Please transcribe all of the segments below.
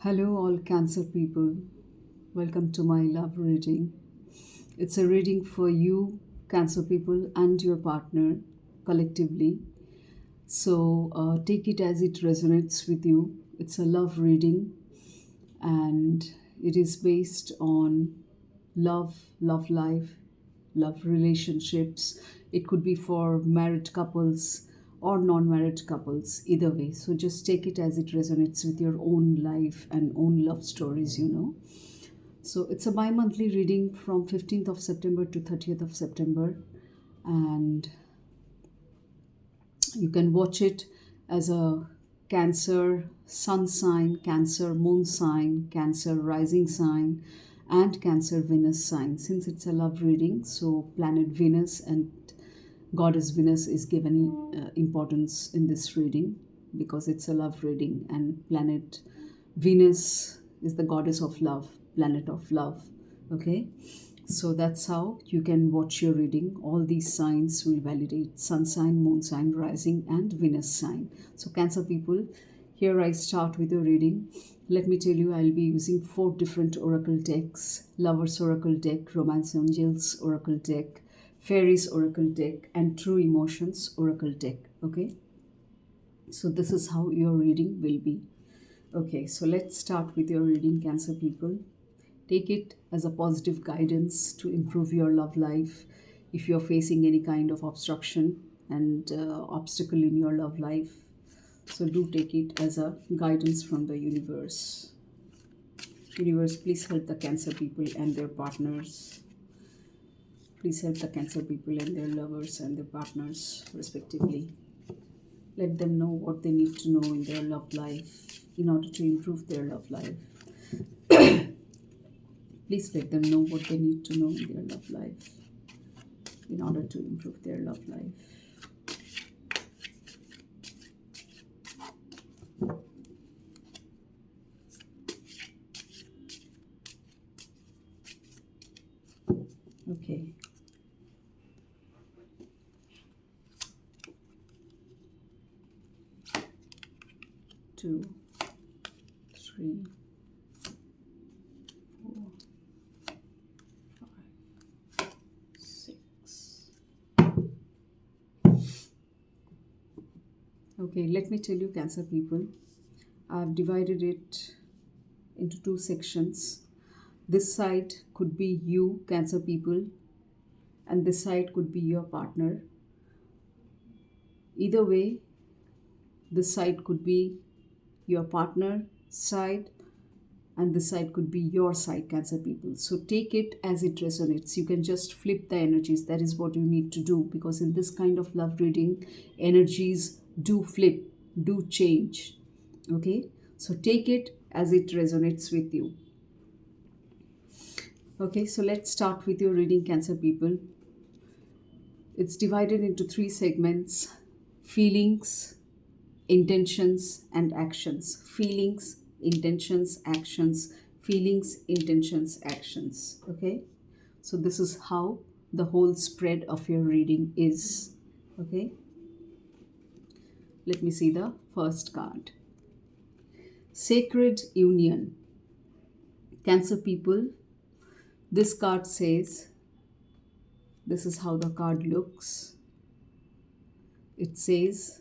Hello, all Cancer people. Welcome to my love reading. It's a reading for you, Cancer people, and your partner collectively. So take it as it resonates with you. It's a love reading, and it is based on love, love life, love relationships. It could be for married couples or non married couples, either way. So just take it as it resonates with your own life and own love stories. So it's a bi monthly reading from 15th of September to 30th of September, and you can watch it as a Cancer sun sign, Cancer moon sign, Cancer rising sign, and Cancer Venus sign. Since it's a love reading, so planet Venus and goddess Venus is given importance in this reading because it's a love reading, and planet Venus is the goddess of love, planet of love. Okay, so that's how you can watch your reading. All these signs will validate: sun sign, moon sign, rising, and Venus sign. So, Cancer people, here I start with your reading. Let me tell you, I'll be using four different oracle decks: Lovers Oracle deck, Romance Angels Oracle deck, Fairies Oracle deck, and True Emotions Oracle deck. Okay, so this is how your reading will be. Okay, so let's start with your reading, Cancer people. Take it as a positive guidance to improve your love life. If you're facing any kind of obstruction and obstacle in your love life, so do take it as a guidance from the universe. Universe, please help the Cancer people and their partners. Please help the Cancer people and their lovers and their partners, respectively. Let them know what they need to know in their love life in order to improve their love life. Please let them know what they need to know in their love life in order to improve their love life. Okay. Two, three, four, five, six. Okay, let me tell you, Cancer people, I've divided it into two sections. This side could be you, Cancer people, and this side could be your partner. Either way, this side could be your partner side, and this side could be your side, Cancer people. So take it as it resonates. You can just flip the energies. That is what you need to do, because in this kind of love reading, energies do flip, do change. Okay, so take it as it resonates with you. Okay, so let's start with your reading, Cancer people. It's divided into three segments: feelings, intentions, and actions. Feelings, intentions, actions. Feelings, intentions, actions. Okay, so this is how the whole spread of your reading is. Okay, let me see the first card. Sacred Union. Cancer people, this card says, this is how the card looks. It says,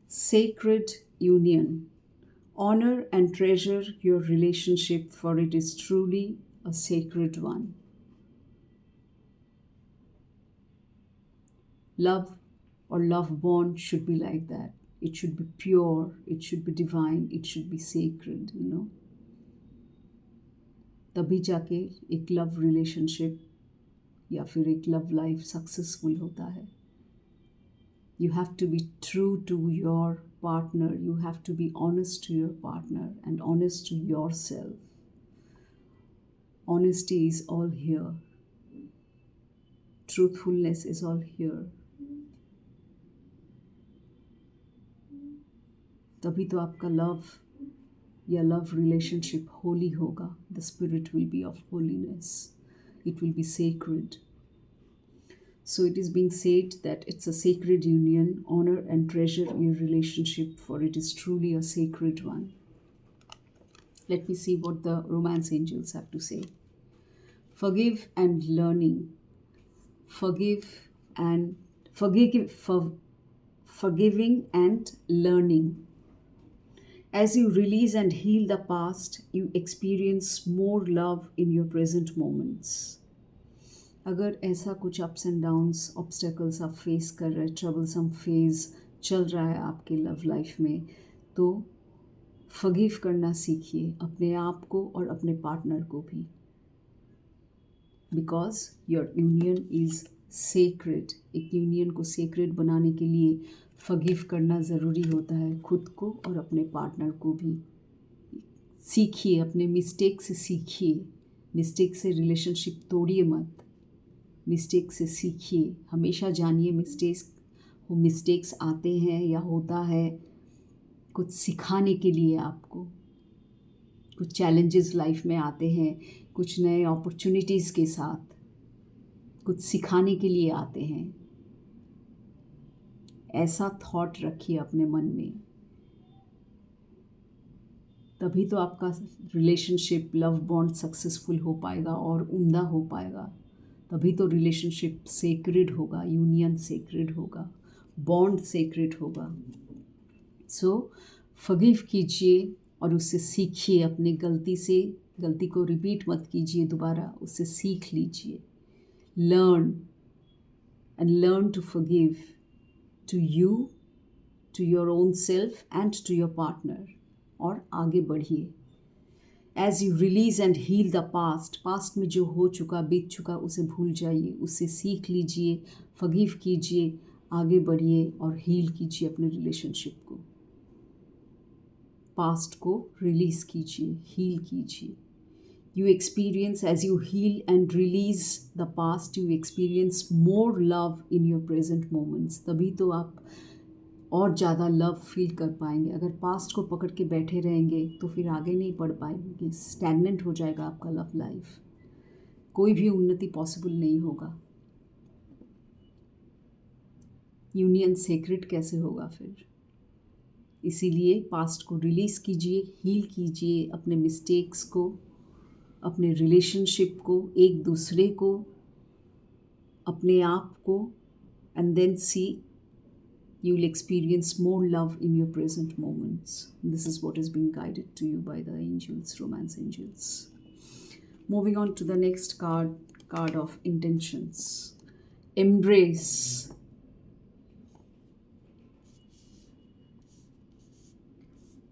Sacred Union. Honor and treasure your relationship, for it is truly a sacred one. Love or love bond should be like that. It should be pure, it should be divine, it should be sacred. तभी जाके एक love relationship या फिर एक love life successful होता है. You have to be true to your partner. You have to be honest to your partner and honest to yourself. Honesty is all here. Truthfulness is all here. तभी तो आपका love या love relationship Holi होगा. The spirit will be of holiness. It will be sacred. So it is being said that it's a sacred union. Honor and treasure your relationship, for it is truly a sacred one. Let me see what the romance angels have to say. Forgive and learning. Forgive and forgiving and learning. As you release and heal the past, you experience more love in your present moments. अगर ऐसा कुछ ups and downs obstacles आप face कर रहे हैं, troublesome phase चल रहा है आपके लव लाइफ में, तो फॉरगिव करना सीखिए अपने आप को और अपने पार्टनर को भी, because your union is sacred. एक यूनियन को सेक्रेड बनाने के लिए फॉरगिव करना ज़रूरी होता है, खुद को और अपने पार्टनर को भी. सीखिए, अपने मिस्टेक से सीखिए. मिस्टेक से रिलेशनशिप तोड़िए मत, मिस्टेक से सीखिए. हमेशा जानिए मिस्टेक्स आते हैं या होता है कुछ सिखाने के लिए. आपको कुछ चैलेंजेस लाइफ में आते हैं, कुछ नए अपॉर्चुनिटीज़ के साथ कुछ सिखाने के लिए आते हैं. ऐसा थॉट रखिए अपने मन में, तभी तो आपका रिलेशनशिप लव बॉन्ड सक्सेसफुल हो पाएगा और उम्दा हो पाएगा. तभी तो रिलेशनशिप सेक्रेड होगा, यूनियन सेक्रेड होगा, बॉन्ड सेक्रेड होगा. सो फॉरगिव कीजिए और उससे सीखिए. अपने गलती को रिपीट मत कीजिए दोबारा, उससे सीख लीजिए. Learn to forgive, to you, to your own self and to your partner, और आगे बढ़िए. As you release and heal the past में जो हो चुका, बीत चुका, उसे भूल जाइए, उससे सीख लीजिए, फॉरगिव कीजिए, आगे बढ़िए और हील कीजिए अपने रिलेशनशिप को. पास्ट को रिलीज कीजिए, हील कीजिए. You experience, as you heal and release the past, you experience more love in your present moments. तभी तो आप और ज़्यादा लव फील कर पाएंगे. अगर पास्ट को पकड़ के बैठे रहेंगे तो फिर आगे नहीं बढ़ पाएंगे, स्टैग्नेंट हो जाएगा आपका लव लाइफ. कोई भी उन्नति पॉसिबल नहीं होगा. यूनियन सेक्रेट कैसे होगा फिर? इसीलिए पास्ट को रिलीज़ कीजिए, हील कीजिए अपने मिस्टेक्स को, अपने रिलेशनशिप को, एक दूसरे को, अपने आप को, and then see you will experience more love in your present moments. This is what is being guided to you by the angels, romance angels. Moving on to the next card of intentions. Embrace.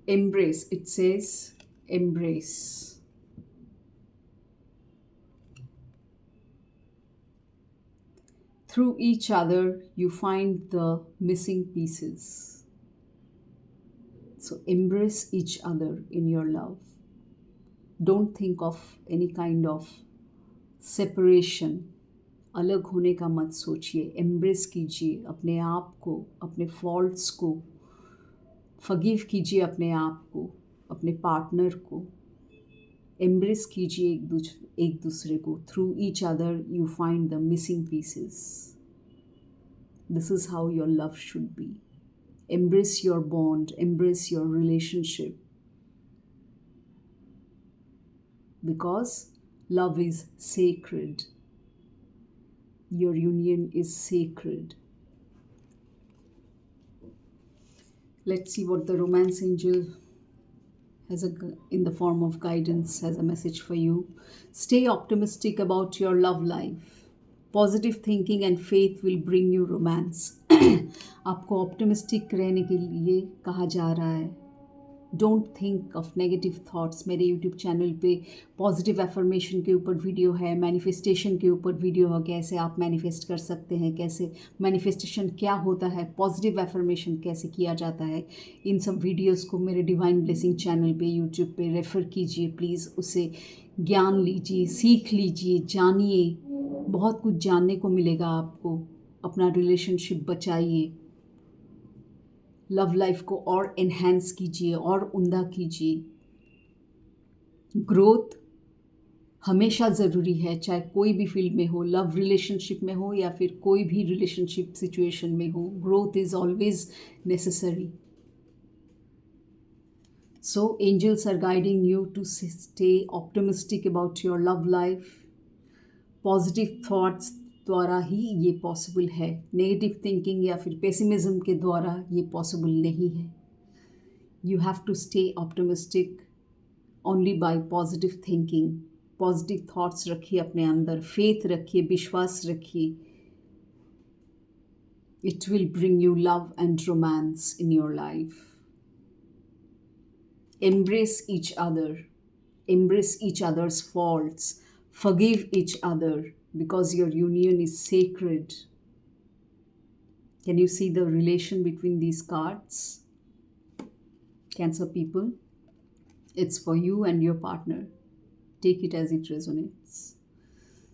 Embrace, it says embrace. Through each other, you find the missing pieces. So embrace each other in your love. Don't think of any kind of separation. अलग होने का मत सोचिए. Embrace कीजिए अपने आप को, अपने faults को. Forgive कीजिए अपने आप को, अपने पार्टनर को. Embrace कीजिए एक दूसरे को. Through each other you find the missing pieces. This is how your love should be. Embrace your bond, embrace your relationship, because love is sacred. Your union is sacred. Let's see what the romance angel in the form of guidance, has a message for you. Stay optimistic about your love life. Positive thinking and faith will bring you romance. आपको optimistic रहने के लिए कहा जा रहा है. Don't think of negative thoughts. मेरे YouTube channel पे पॉजिटिव एफर्मेशन के ऊपर वीडियो है, मैनिफेस्टेशन के ऊपर वीडियो है, कैसे आप मैनिफेस्ट कर सकते हैं, कैसे मैनिफेस्टेशन क्या होता है, पॉजिटिव एफर्मेशन कैसे किया जाता है. इन सब वीडियोस को मेरे डिवाइन ब्लेसिंग चैनल पे यूट्यूब पे रेफ़र कीजिए प्लीज़. उससे ज्ञान लीजिए, सीख लीजिए, जानिए. बहुत कुछ जानने को मिलेगा आपको. अपना रिलेशनशिप बचाइए, लव लाइफ को और एनहांस कीजिए और उम्दा कीजिए. ग्रोथ हमेशा ज़रूरी है, चाहे कोई भी फील्ड में हो, लव रिलेशनशिप में हो या फिर कोई भी रिलेशनशिप सिचुएशन में हो. Growth is always necessary. So angels are guiding you to stay optimistic about your love life. Positive thoughts द्वारा ही ये पॉसिबल है, नेगेटिव थिंकिंग या फिर पेसिमिज्म के द्वारा ये पॉसिबल नहीं है. You have to stay optimistic only by positive thinking. Positive thoughts रखिए अपने अंदर, फेथ रखिए, विश्वास रखिए. It will bring you love and romance in your life. Embrace each other, embrace each other's faults, forgive each other because your union is sacred. Can you see the relation between these cards? Cancer people, it's for you and your partner. Take it as it resonates.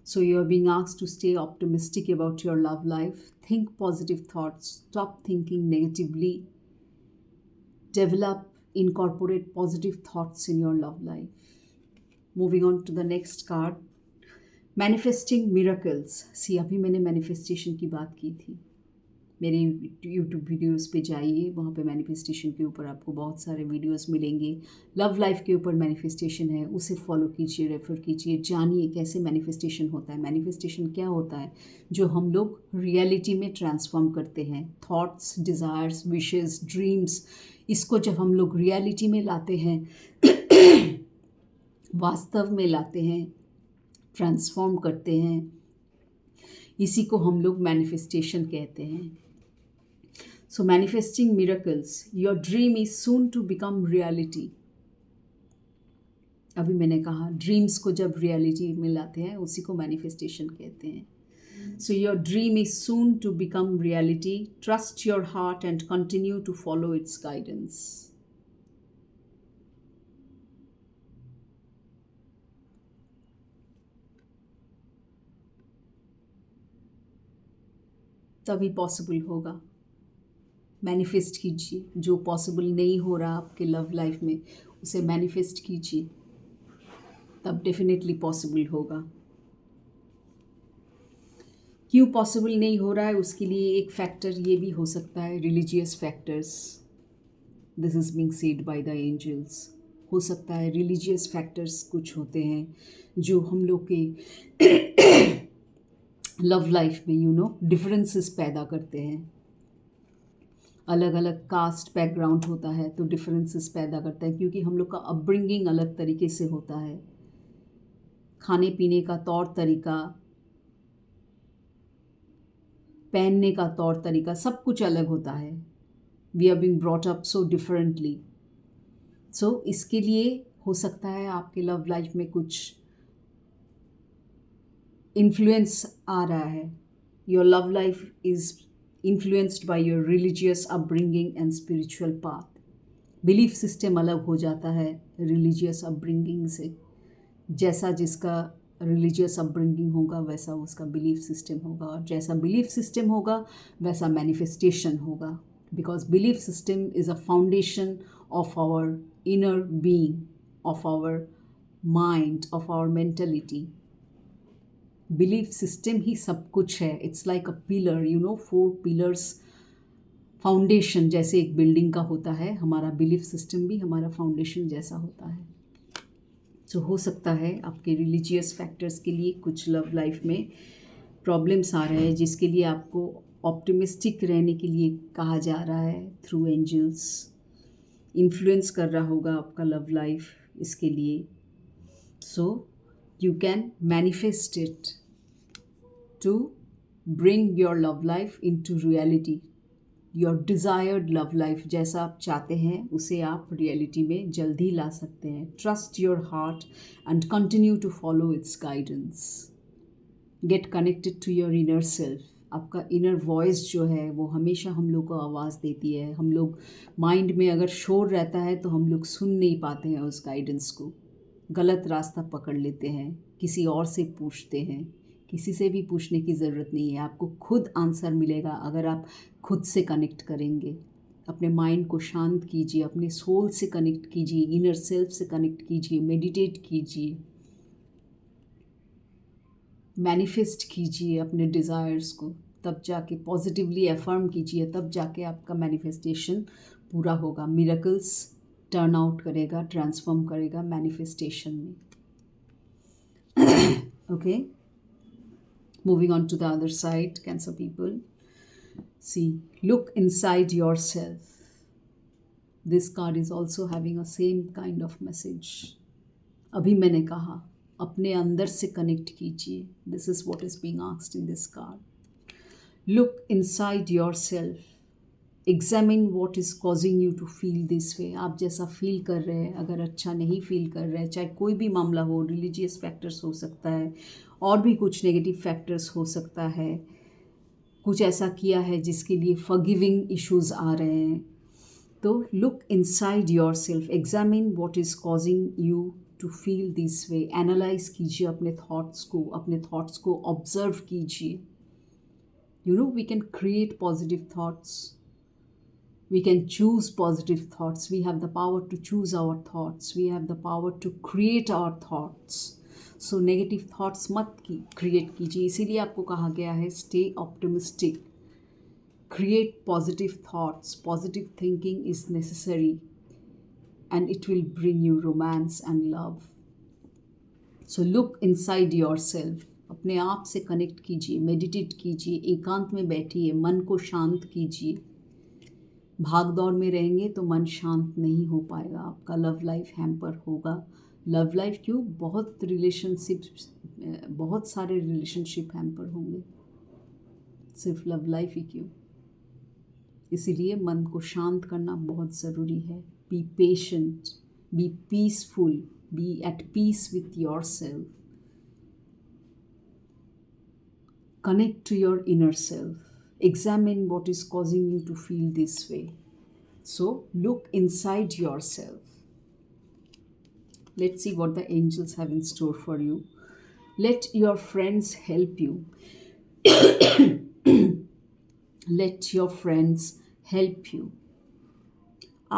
So you are being asked to stay optimistic about your love life. Think positive thoughts, stop thinking negatively. Develop, incorporate positive thoughts in your love life. Moving on to the next card, manifesting miracles. See, अभी मैंने manifestation की बात की थी. मेरे YouTube videos पे जाइए, वहाँ पे मैनिफेस्टेशन के ऊपर आपको बहुत सारे वीडियोस मिलेंगे. लव लाइफ के ऊपर मैनिफेस्टेशन है, उसे फॉलो कीजिए, रेफर कीजिए, जानिए कैसे मैनिफेस्टेशन होता है. मैनिफेस्टेशन क्या होता है? जो हम लोग रियलिटी में ट्रांसफॉर्म करते हैं. थॉट्स, डिज़ायर्स, विशेस, ड्रीम्स, इसको जब हम लोग रियलिटी में लाते हैं, वास्तव में लाते हैं, ट्रांसफॉर्म करते हैं, इसी को हम लोग मैनिफेस्टेशन कहते हैं. So manifesting miracles, your dream is soon to become reality. अभी मैंने कहा ड्रीम्स को जब रियलिटी में लाते हैं उसी को मैनिफेस्टेशन कहते हैं. So your dream is soon to become reality. Trust your heart and continue to follow its guidance. तभी पॉसिबल होगा. मैनिफेस्ट कीजिए. जो पॉसिबल नहीं हो रहा आपके लव लाइफ में, उसे मैनिफेस्ट कीजिए, तब डेफिनेटली पॉसिबल होगा. क्यों पॉसिबल नहीं हो रहा है, उसके लिए एक फैक्टर ये भी हो सकता है, religious factors. This is being said by the angels. हो सकता है रिलीजियस फैक्टर्स कुछ होते हैं जो हम लोग के लव लाइफ में डिफरेंसेस पैदा करते हैं. अलग अलग कास्ट बैकग्राउंड होता है तो डिफरेंसेस पैदा करता है, क्योंकि हम लोग का अपब्रिंगिंग अलग तरीके से होता है. खाने पीने का तौर तरीका, पहनने का तौर तरीका, सब कुछ अलग होता है. We are being brought up so differently. So इसके लिए हो सकता है आपके लव लाइफ में कुछ इन्फ्लुएंस आ रहा है. Your love life is influenced by your religious upbringing and spiritual path. Belief system अलग हो जाता है रिलीजियस अपब्रिंगिंग से. जैसा जिसका रिलीजियस अपब्रिंगिंग होगा वैसा उसका बिलीफ सिस्टम होगा, और जैसा बिलीफ सिस्टम होगा वैसा मैनिफेस्टेशन होगा. Because belief system is a foundation of our inner being, of our mind, of our mentality. Belief system ही सब कुछ है. It's like a pillar, 4 pillars. Foundation जैसे एक बिल्डिंग का होता है, हमारा बिलीफ सिस्टम भी हमारा फाउंडेशन जैसा होता है. तो हो सकता है आपके रिलीजियस फैक्टर्स के लिए कुछ लव लाइफ में प्रॉब्लम्स आ रहे हैं, जिसके लिए आपको ऑप्टिमिस्टिक रहने के लिए कहा जा रहा है थ्रू एंजल्स. इन्फ्लुएंस कर रहा होगा आपका लव लाइफ इसके लिए. So you can manifest it to bring your love life into reality. Your desired love life, जैसा आप चाहते हैं उसे आप रियलिटी में जल्दी ला सकते हैं. Trust your heart and continue to follow its guidance. Get connected to your inner self. आपका इनर वॉइस जो है वो हमेशा हम लोग को आवाज़ देती है. हम लोग माइंड में अगर शोर रहता है तो हम लोग सुन नहीं पाते हैं उस गाइडेंस को. गलत रास्ता पकड़ लेते हैं, किसी और से पूछते हैं. किसी से भी पूछने की ज़रूरत नहीं है, आपको खुद आंसर मिलेगा अगर आप खुद से कनेक्ट करेंगे. अपने माइंड को शांत कीजिए, अपने सोल से कनेक्ट कीजिए, इनर सेल्फ से कनेक्ट कीजिए, मेडिटेट कीजिए, मैनिफेस्ट कीजिए अपने डिज़ायर्स को. तब जाके पॉजिटिवली अफर्म कीजिए, तब जाके आपका मैनिफेस्टेशन पूरा होगा. मिरेकल्स टर्न आउट करेगा, ट्रांसफॉर्म करेगा मैनिफेस्टेशन में. Okay, moving on to the other side, Cancer people. See, look inside yourself. This card is also having a same kind of message. अभी मैंने कहा अपने अंदर से कनेक्ट कीजिए. This is what is being asked in this card. Look inside yourself. Examine what is causing you to feel this way. आप जैसा feel कर रहे हैं, अगर अच्छा नहीं फील कर रहे हैं, चाहे कोई भी मामला हो, रिलीजियस फैक्टर्स हो सकता है और भी कुछ नेगेटिव फैक्टर्स हो सकता है, कुछ ऐसा किया है जिसके लिए फॉरगिविंग इश्यूज आ रहे हैं. तो look inside your self, examine what is causing you to feel this way. Analyze कीजिए अपने थॉट्स को ऑब्जर्व कीजिए. You know, we can create positive thoughts. We can choose positive thoughts. We have the power to choose our thoughts. We have the power to create our thoughts. So negative thoughts मत create कीजिए. इसीलिए आपको कहा गया है stay optimistic. Create positive thoughts. Positive thinking is necessary and it will bring you romance and love. So look inside yourself. अपने आप से कनेक्ट कीजिए, मेडिटेट कीजिए, एकांत में बैठिए, मन को शांत कीजिए. भाग दौड़ में रहेंगे तो मन शांत नहीं हो पाएगा, आपका लव लाइफ हैम्पर होगा. लव लाइफ क्यों, बहुत सारे रिलेशनशिप हैम्पर होंगे, सिर्फ लव लाइफ ही क्यों. इसीलिए मन को शांत करना बहुत ज़रूरी है. Be patient, be peaceful, be at peace with your self. Connect to your inner self. Examine what is causing you to feel this way. So look inside yourself. Let's see what the angels have in store for you. Let your friends help you. Let your friends help you.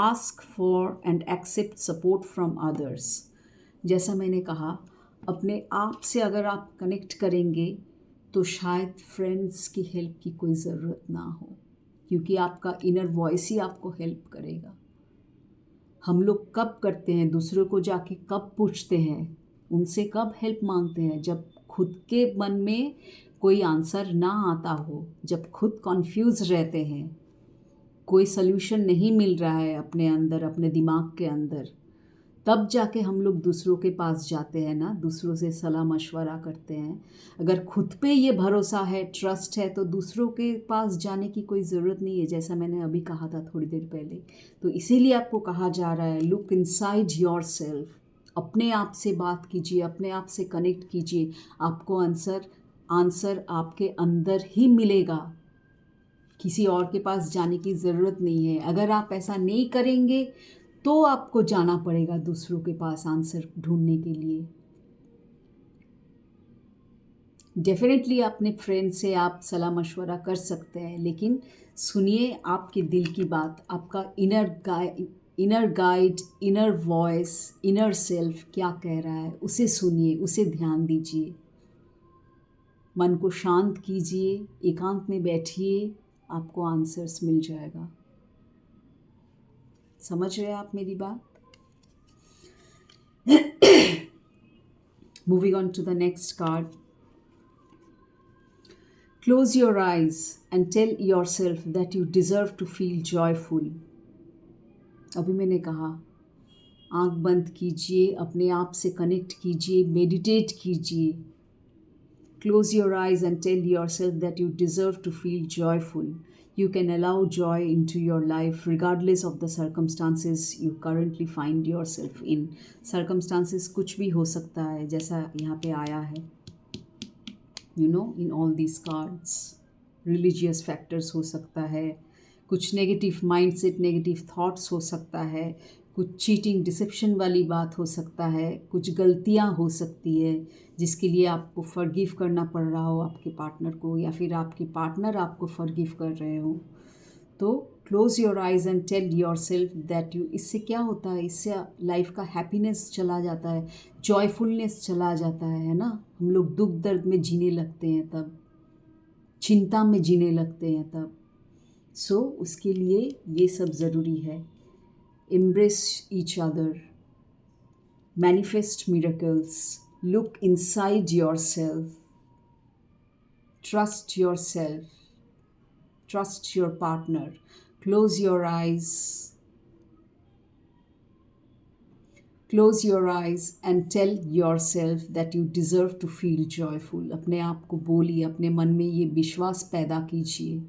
Ask for and accept support from others. जैसा मैंने कहा, अपने आप से अगर आप connect करेंगे तो शायद फ्रेंड्स की हेल्प की कोई ज़रूरत ना हो, क्योंकि आपका इनर वॉइस ही आपको हेल्प करेगा. हम लोग कब करते हैं, दूसरों को जाके कब पूछते हैं, उनसे कब हेल्प मांगते हैं, जब खुद के मन में कोई आंसर ना आता हो, जब खुद कॉन्फ्यूज़ रहते हैं, कोई सल्यूशन नहीं मिल रहा है अपने अंदर, अपने दिमाग के अंदर, तब जाके हम लोग दूसरों के पास जाते हैं ना, दूसरों से सलाह मशवरा करते हैं. अगर खुद पे ये भरोसा है, ट्रस्ट है, तो दूसरों के पास जाने की कोई ज़रूरत नहीं है, जैसा मैंने अभी कहा था थोड़ी देर पहले. तो इसीलिए आपको कहा जा रहा है लुक इनसाइड योर सेल्फ. अपने आप से बात कीजिए, अपने आप से कनेक्ट कीजिए. आपको आंसर आपके अंदर ही मिलेगा, किसी और के पास जाने की ज़रूरत नहीं है. अगर आप ऐसा नहीं करेंगे तो आपको जाना पड़ेगा दूसरों के पास आंसर ढूंढने के लिए. डेफिनेटली अपने फ्रेंड से आप सलाह मशवरा कर सकते हैं, लेकिन सुनिए आपके दिल की बात. आपका inner guide, inner voice, inner self क्या कह रहा है, उसे सुनिए, उसे ध्यान दीजिए. मन को शांत कीजिए, एकांत में बैठिए, आपको आंसर्स मिल जाएगा. समझ रहे हैं आप मेरी बात? Moving on to the next card. Close your eyes and tell yourself that you deserve to feel joyful. अभी मैंने कहा आँख बंद कीजिए, अपने आप से कनेक्ट कीजिए, मेडिटेट कीजिए. Close your eyes and tell yourself that you deserve to feel joyful. You can allow joy into your life regardless of the circumstances you currently find yourself in. Circumstances कुछ भी हो सकता है, जैसा यहाँ पे आया है. You know, in all these cards, religious factors हो सकता है, कुछ नेगेटिव माइंडसेट, नेगेटिव थॉट्स हो सकता है, कुछ चीटिंग डिसेप्शन वाली बात हो सकता है, कुछ गलतियाँ हो सकती है जिसके लिए आपको फॉरगिव करना पड़ रहा हो आपके पार्टनर को, या फिर आपके पार्टनर आपको फॉरगिव कर रहे हो. तो close your eyes and tell your self that you. इससे क्या होता है, इससे लाइफ का हैप्पीनेस चला जाता है, जॉयफुलनेस चला जाता है ना. हम लोग दुख दर्द में जीने लगते हैं तब, चिंता में जीने लगते हैं तब. सो उसके लिए ये सब ज़रूरी है. embrace each other, manifest miracles, look inside yourself, trust yourself, trust your partner, close your eyes. Close your eyes and tell yourself that you deserve to feel joyful. अपने आप को बोलिए, अपने मन में ये विश्वास पैदा कीजिए.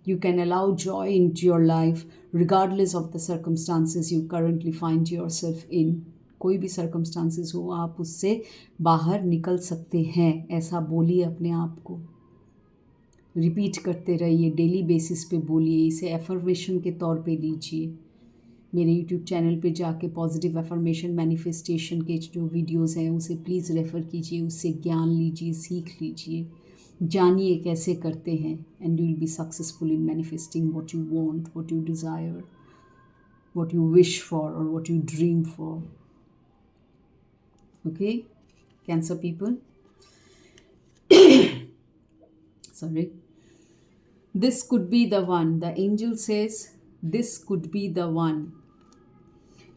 You can allow joy into your life regardless of the circumstances you currently find yourself in. कोई भी circumstances हो, आप उससे बाहर निकल सकते हैं. ऐसा बोलिए अपने आप को. रिपीट करते रहिए, डेली बेसिस पे बोलिए, इसे एफर्मेशन के तौर पे लीजिए. मेरे यूट्यूब चैनल पे जाके पॉजिटिव एफर्मेशन मैनिफेस्टेशन के जो वीडियोस हैं उसे प्लीज़ रेफ़र कीजिए, उससे ज्ञान लीजिए, सीख लीजिए, जानिए कैसे करते हैं. And you will be successful in manifesting what you want, what you desire, what you wish for और what you dream for. Okay Cancer people, sorry, this could be the one. The angel says this could be the one.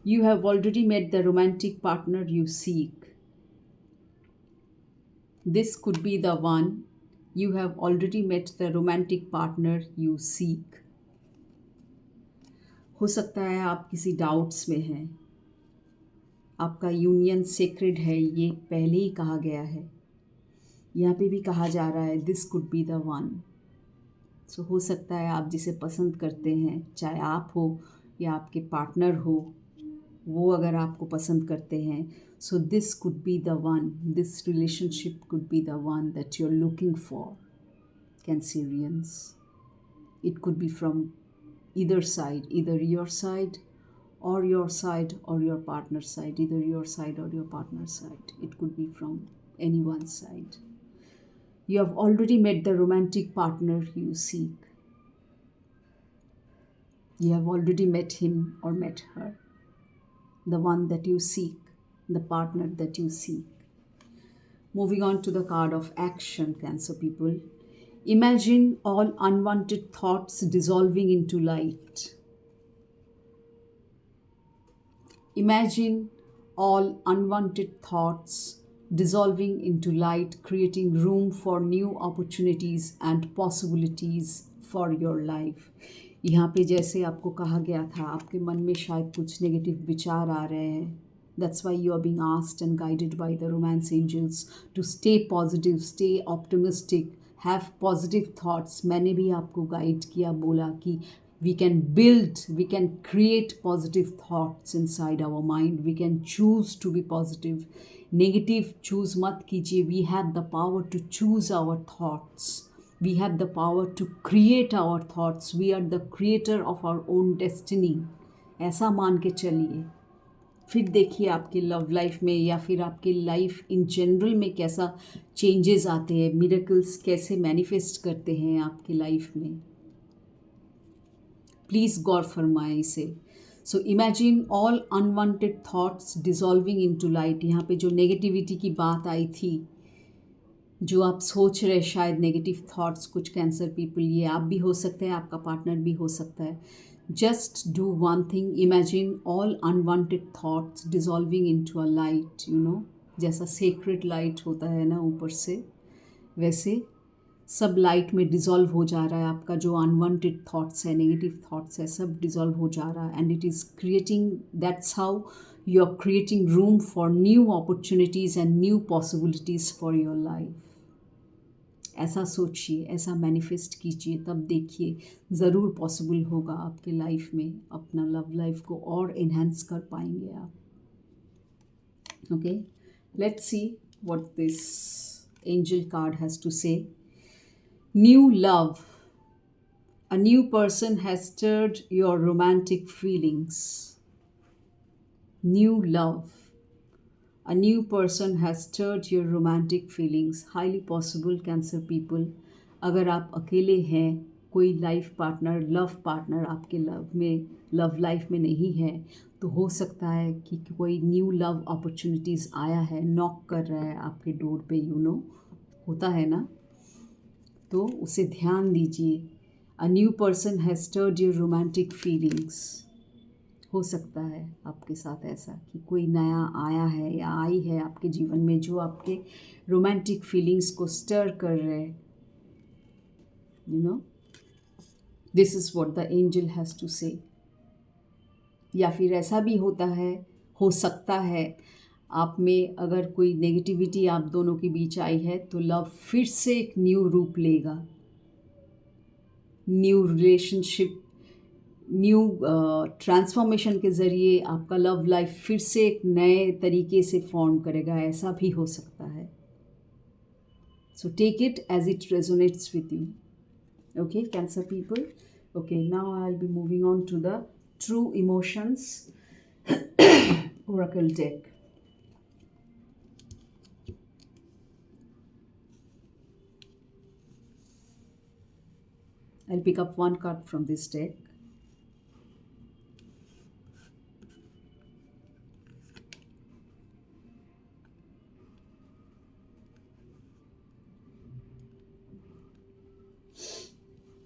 You have already met the romantic partner you seek. This could be the one. You have already met the romantic partner you seek. हो सकता है आप किसी doubts में हैं. आपका union sacred है, ये पहले ही कहा गया है. यहाँ पे भी कहा जा रहा है this could be the one. So हो सकता है आप जिसे पसंद करते हैं, चाहे आप हो या आपके पार्टनर हो, वो अगर आपको पसंद करते हैं, so this could be the one. This relationship could be the one that you are looking for. Cancerians, it could be from either side, either your side or your side or your partner's side, either your side or your partner's side. It could be from anyone's side. You have already met the romantic partner you seek. You have already met him or met her, the one that you seek, the partner that you seek. Moving on to the card of action, Cancer people. Imagine all unwanted thoughts dissolving into light. Imagine all unwanted thoughts dissolving into light, creating room for new opportunities and possibilities for your life. यहाँ पे जैसे आपको कहा गया था, आपके मन में शायद कुछ नेगेटिव विचार आ रहे हैं. That's why you are being asked and guided by the romance angels to stay positive, stay optimistic, have positive thoughts. मैंने भी आपको गाइड किया, बोला कि we can build, we can create positive thoughts inside our mind. We can choose to be positive. Negative choose मत कीजिए. We have the power to choose our thoughts. We have the power to create our thoughts. We are the creator of our own destiny. ऐसा मान के चलिए. फिर देखिए आपके love life में या फिर आपके लाइफ इन जनरल में कैसा चेंजेस आते हैं, मिरेकल्स कैसे मैनिफेस्ट करते हैं आपकी लाइफ में. प्लीज़ गौर फरमाएं इसे. So imagine all unwanted thoughts dissolving into light. यहाँ पे जो नेगेटिविटी की बात आई थी, जो आप सोच रहे शायद नेगेटिव थॉट्स, कुछ कैंसर पीपल, ये आप भी हो सकते हैं, आपका पार्टनर भी हो सकता है. Just do one thing. Imagine all unwanted thoughts dissolving into a light, जैसा sacred light होता है ना ऊपर से, वैसे सब लाइट में डिज़ोल्व हो जा रहा है. आपका जो अनवांटेड थॉट्स है, नेगेटिव थॉट्स है, सब डिज़ोल्व हो जा रहा है. And it is creating, that's how you are creating room for new opportunities and new possibilities for your life. ऐसा सोचिए, ऐसा मैनिफेस्ट कीजिए, तब देखिए ज़रूर पॉसिबल होगा आपके लाइफ में. अपना लव लाइफ को और इन्हेंस कर पाएंगे आप. Okay, let's see what this angel card has to say. New love. A new person has stirred your romantic feelings. New love. A new person has stirred your romantic feelings. Highly possible, Cancer people. अगर आप अकेले हैं, कोई life partner, love partner आपके love life में नहीं है, तो हो सकता है कि कोई न्यू लव अपॉर्चुनिटीज़ आया है, नॉक कर रहा है आपके डोर पे, होता है ना, तो उसे ध्यान दीजिए. A new person has stirred your romantic feelings. हो सकता है आपके साथ ऐसा कि कोई नया आया है या आई है आपके जीवन में जो आपके रोमांटिक फीलिंग्स को स्टर कर रहे हैं, you know, this is what the angel has to say. या फिर ऐसा भी होता है, हो सकता है आप में अगर कोई नेगेटिविटी आप दोनों के बीच आई है तो लव फिर से एक न्यू रूप लेगा, न्यू रिलेशनशिप, न्यू ट्रांसफॉर्मेशन के ज़रिए आपका लव लाइफ फिर से एक नए तरीके से फॉर्म करेगा, ऐसा भी हो सकता है। So take it as it resonates with you. Okay, Cancer people. Okay, now I'll be moving on to the True Emotions Oracle deck. I'll pick up one card from this deck.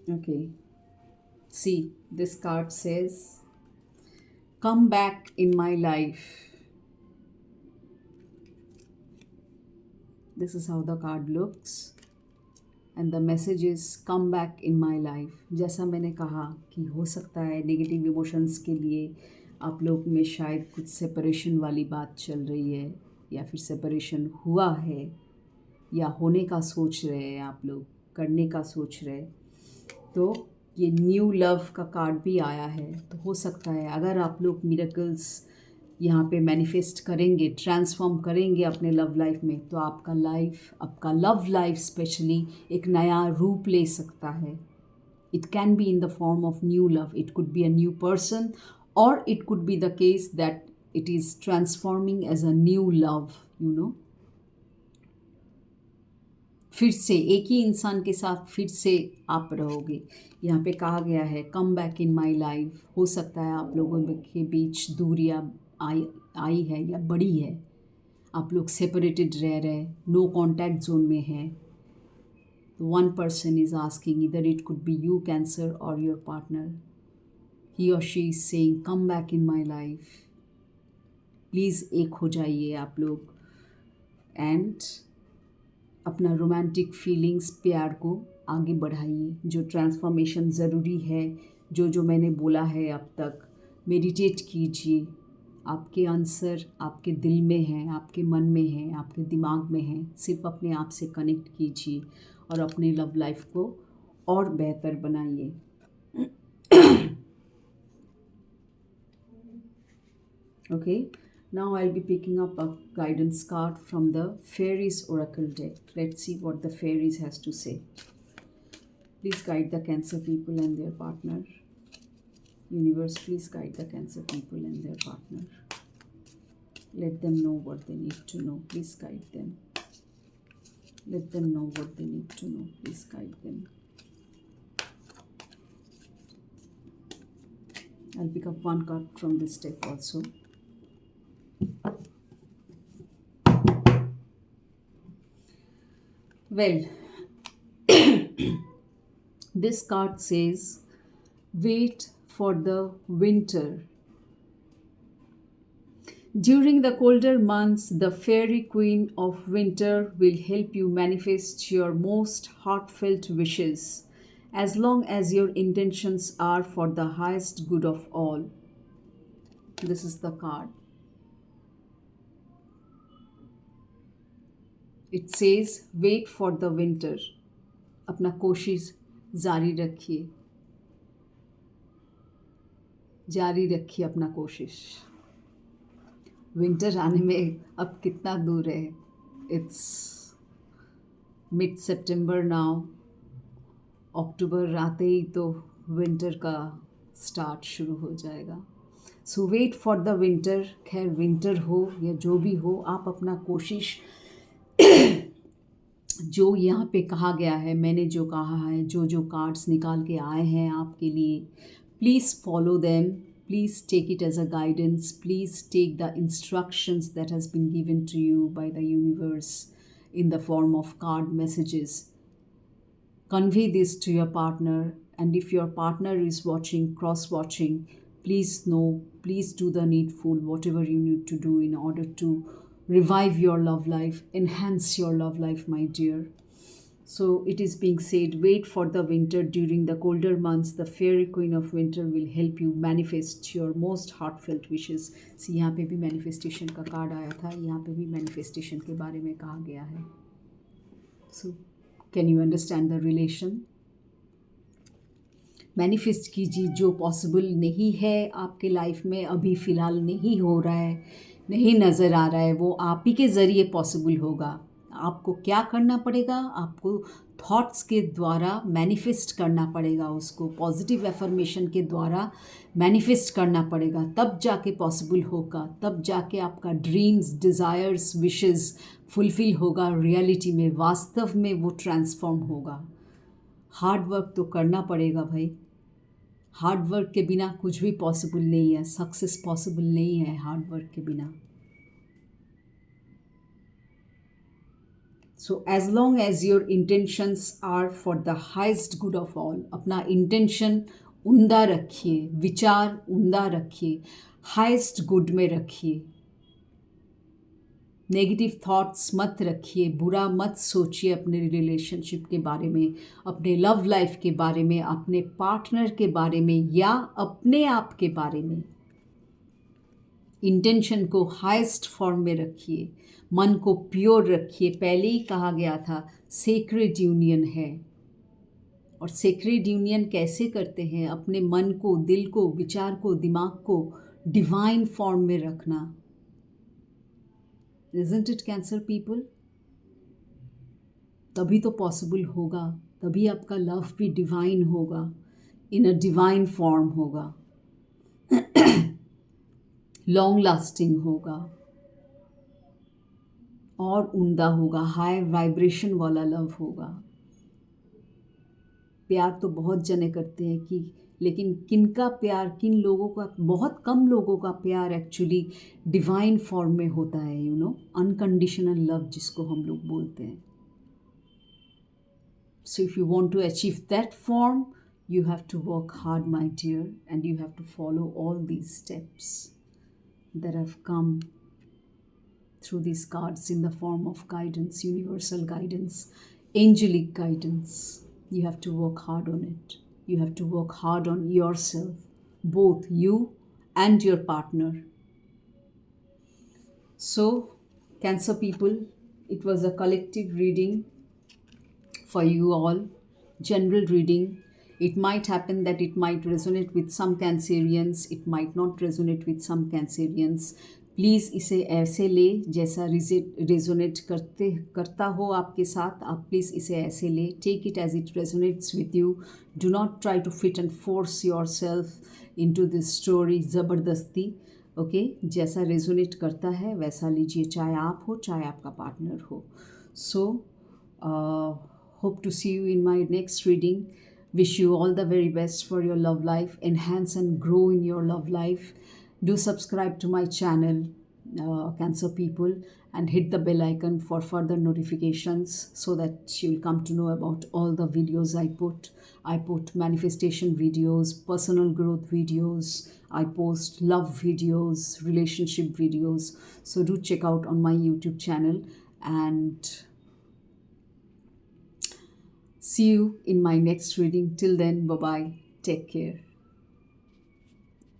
Okay, see, this card says, come back in my life. This is how the card looks. And the message is, come back in my life. जैसा मैंने कहा कि हो सकता है negative emotions के लिए आप लोग में शायद कुछ सेपरेशन वाली बात चल रही है, या फिर सेपरेशन हुआ है, या होने का सोच रहे हैं आप लोग, करने का सोच रहे। तो ये न्यू लव का कार्ड भी आया है। तो हो सकता है अगर आप लोग मिरेकल्स यहाँ पे मैनिफेस्ट करेंगे, ट्रांसफॉर्म करेंगे अपने लव लाइफ में, तो आपका लव लाइफ स्पेशली एक नया रूप ले सकता है। It can be in the form of new love, it could be a new person, और it could be the case that it is transforming as a new love, you know. फिर से एक ही इंसान के साथ फिर से आप रहोगे। यहाँ पे कहा गया है come back in my life. हो सकता है आप लोगों के बीच दूरियाँ आई है या बड़ी है, आप लोग सेपरेटेड रह रहे, नो कॉन्टैक्ट जोन में हैं। तो वन पर्सन इज़ आस्किंग, इधर it could B you cancer और योर पार्टनर, ही और she is saying come back in my life. Please एक हो जाइए आप लोग एंड अपना रोमांटिक फीलिंग्स, प्यार को आगे बढ़ाइए। जो ट्रांसफॉर्मेशन ज़रूरी है, जो मैंने बोला है अब तक, मेडिटेट कीजिए। आपके आंसर आपके दिल में हैं, आपके मन में हैं, आपके दिमाग में हैं। सिर्फ अपने आप से कनेक्ट कीजिए और अपने लव लाइफ को और बेहतर बनाइए। Okay, now I'll be picking up a guidance card from the Fairies Oracle deck. Let's see what the Fairies has to say. Please guide the Cancer people and their partner. Universe, please guide the Cancer people and their partner. Let them know what they need to know. Please guide them. Let them know what they need to know. Please guide them. I'll pick up one card from this deck also. Well, this card says, wait for the winter. During the colder months, the fairy queen of winter will help you manifest your most heartfelt wishes, as long as your intentions are for the highest good of all. This is the card. It says, wait for the winter. अपना कोशिश जारी रखिए, अपना कोशिश। Winter आने में अब कितना दूर है? It's mid September now. अक्टूबर आते ही तो विंटर का स्टार्ट शुरू हो जाएगा। So wait for the winter. खैर विंटर हो या जो भी हो, आप अपना कोशिश जो यहाँ पे कहा गया है, मैंने जो कहा है, जो कार्ड्स निकाल के आए हैं आपके लिए, please follow them, please take it as a guidance, please take the instructions that has been given to you by the universe in the form of card messages. Convey this to your partner, and if your partner is watching, cross watching, please know, please do the needful, whatever you need to do in order to revive your love life, enhance your love life, my dear. So it is being said, wait for the winter. During the colder months, the fairy queen of winter will help you manifest your most heartfelt wishes. See, यहाँ पे भी manifestation का card आया था, यहाँ पे भी manifestation के बारे में कहा गया है. So, can you understand the relation? Manifest कीजिए जो पॉसिबल नहीं है आपके लाइफ में, अभी फ़िलहाल नहीं हो रहा है, नहीं नज़र आ रहा है, वो आप ही के ज़रिए पॉसिबल होगा. आपको क्या करना पड़ेगा? आपको थॉट्स के द्वारा मैनिफेस्ट करना पड़ेगा, उसको पॉजिटिव एफर्मेशन के द्वारा मैनिफेस्ट करना पड़ेगा, तब जाके पॉसिबल होगा, तब जाके आपका ड्रीम्स, डिज़ायर्स, विशेस फुलफिल होगा रियलिटी में, वास्तव में वो ट्रांसफॉर्म होगा. हार्ड वर्क तो करना पड़ेगा भाई. हार्ड वर्क के बिना कुछ भी पॉसिबल नहीं है, सक्सेस पॉसिबल नहीं है हार्ड वर्क के बिना. So as long as your intentions are for the highest good of all, अपना इंटेंशन उम्दा रखिए, विचार उम्दा रखिए, हाइस्ट गुड में रखिए. नेगेटिव थॉट्स मत रखिए, बुरा मत सोचिए अपने रिलेशनशिप के बारे में, अपने लव लाइफ के बारे में, अपने पार्टनर के बारे में या अपने आप के बारे में. इंटेंशन को हाईएस्ट फॉर्म में रखिए, मन को प्योर रखिए. पहले ही कहा गया था सेक्रेड यूनियन है. और सेक्रेड यूनियन कैसे करते हैं? अपने मन को, दिल को, विचार को, दिमाग को डिवाइन फॉर्म में रखना. Isn't it, Cancer people? तभी तो पॉसिबल होगा, तभी आपका लव भी डिवाइन होगा, इन अ डिवाइन फॉर्म होगा, लॉन्ग लास्टिंग होगा और उम्दा होगा, हाई वाइब्रेशन वाला लव होगा. प्यार तो बहुत जने करते हैं कि, लेकिन किनका प्यार, किन लोगों का, बहुत कम लोगों का प्यार एक्चुअली डिवाइन फॉर्म में होता है. यू नो, अनकंडीशनल लव जिसको हम लोग बोलते हैं. So if you want to achieve that form, you have to work hard, my dear, and you have to follow all these steps that have come through these cards in the form of guidance, universal guidance, angelic guidance. You have to work hard on it. You have to work hard on yourself, both you and your partner. So, Cancer people, it was a collective reading for you all, general reading. It might happen that it might resonate with some Cancerians, it might not resonate with some Cancerians. Please इसे ऐसे ले जैसा resonate करता हो आपके साथ. आप please इसे ऐसे ले. Take it as it resonates with you. Do not try to fit and force your self into this story ज़बरदस्ती. ओके, जैसा रेजोनेट करता है वैसा लीजिए, चाहे आप हो चाहे आपका पार्टनर हो. सो hope to see you in my next reading. Wish you all the very best for your love life. Enhance and grow in your love life. Do subscribe to my channel, Cancer people, and hit the bell icon for further notifications so that you'll come to know about all the videos I put. I put manifestation videos, personal growth videos, I post love videos, relationship videos. So do check out on my YouTube channel and see you in my next reading. Till then, bye-bye. Take care.